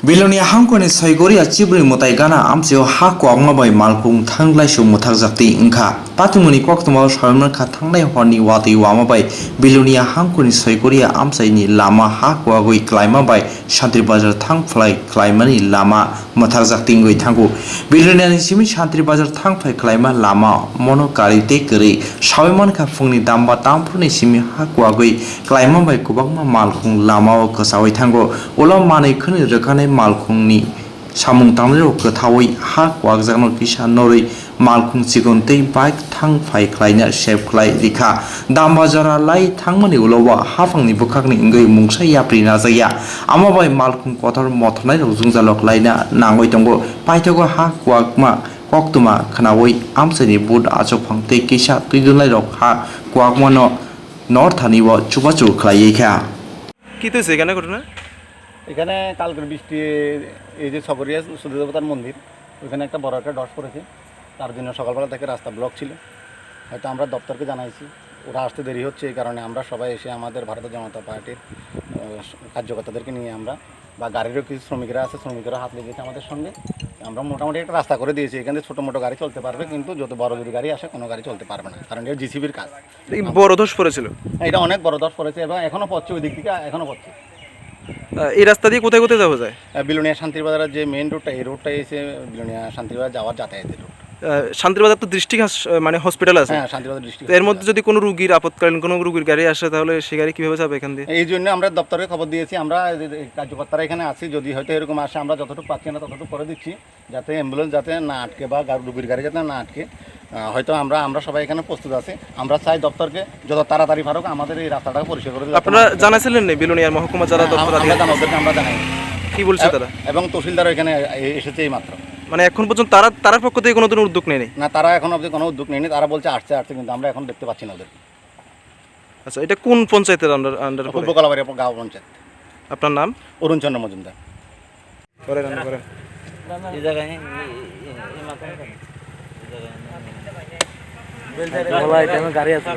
Biloni hangkoni saigori chibri mutai gana amseo ha kwangma bai malkung thanglai su muthak jakti ingkha patumuni koktuma sarmar kha thanglai horni wati wama bai biloni hangkoni saigori amsaini lama ha kwagoi klaima bai Shantri Bazar thangphlai klaimani lama muthak jakti ngoi thangu biloni ni simi Shantri Bazar thangphlai klaima lama mono kari te kri sawiman kha phungni damba tamphurni simi ha kwagoi klaima bai kubangma malkung lama o khasawai thangu ola manai khani rakane malkhungni samung tamrok kothawi ha kwakjakno kisa noroi malkhung chigonte bike thang phai khlaina save khlai rikha dambajara lai thangmani ulowa hafangni bukhakni ingoi mungsa yapri najaya amabai malkhung kothar mothnai rojungjalok laina nangoi tongo paithogo ha kwakma koktuma khnawoi amsani bud achok phangte kisa tuidunlai rok ha kwakmano northaniwo chubachu khlai kha কি তো সেখানে ঘটনা এখানে কালকের বৃষ্টি এই যে সবরিয়া সূর্য দেবতার মন্দির ওইখানে একটা বড় একটা ডস পড়েছে তার জন্য সকালবেলা থেকে রাস্তা ব্লক ছিল হয়তো আমরা দপ্তরকে জানাইছি ওরা আসতে দেরি হচ্ছে এই কারণে আমরা সবাই এসে আমাদের ভারতীয় জনতা পার্টির কার্যকর্তাদেরকে নিয়ে আমরা বা গাড়িরও কিছু শ্রমিকরা আছে শ্রমিকরা হাত লেগেছে আমাদের সঙ্গে আমরা মোটামুটি একটা রাস্তা করে দিয়েছি এখানে ছোটো মোটো গাড়ি চলতে পারবে কিন্তু যত বড় যদি গাড়ি আসে কোনো গাড়ি চলতে পারবে না কারণ এটা জিসিবির কাজ বড় ধস পড়েছিল এটা অনেক বড় ধস পড়েছে এবং এখনও পড়ছে ওই দিক থেকে এখনও পড়ছে এই রাস্তা দিয়ে কোথায় কোথায় যাওয়া যায় বিলোনিয়া শান্তিবাজারের যে মেইন রোডটা এই রোডটা এসে বিলোনিয়া শান্তিবাজার যাওয়ার যাতায়াতের রোড শান্তিবাজার তো ডিস্ট্রিক্ট মানে হসপিটাল আছে হ্যাঁ শান্তিবাজার ডিস্ট্রিক্ট এর মধ্যে যদি কোনো রুগীর আপৎকালীন কোনো রুগীর গাড়ি আসে তাহলে সেই গাড়ি কীভাবে যাবে এখান দিয়ে এই জন্য আমরা দপ্তরে খবর দিয়েছি আমরা কার্যকর্তারা এখানে আছি যদি হয়তো এরকম আসে আমরা যতটুকু পাচ্ছি না ততটুকু করে দিচ্ছি যাতে অ্যাম্বুলেন্স যাতে না আটকে বা রুগীর গাড়ি যাতে না আটকে হয়তো আমরা সবাই এখানে প্রস্তুত আছি আমরা চাই দপ্তরকে যত তাড়াতাড়ি পারুক আমাদের এই রাস্তাটাকে পরিষ্কার করে দিতে আপনারা জানাইছিলেন না বিলোনিয়ার মহকুমা যারা দপ্তর ওদেরকে আমরা জানাই কি বলছে তারা এবং তহসিলদারও এখানে এসেছে এই মাত্র মানে এখন পর্যন্ত তারার পক্ষ থেকে কোনো ধরনের উদ্যোগ নেয়নি না তারা এখন অবধি কোনো উদ্যোগ নেয়নি তারা বলছে আসছে কিন্তু আমরা এখন দেখতে পাচ্ছি না ওদের আচ্ছা এটা কোন পঞ্চায়েতের আন্ডার পূর্বকলাবাড়ি গাঁও পঞ্চায়েত আপনার নাম অরুণ চন্দ্র মজুমদার গাড়ি আছে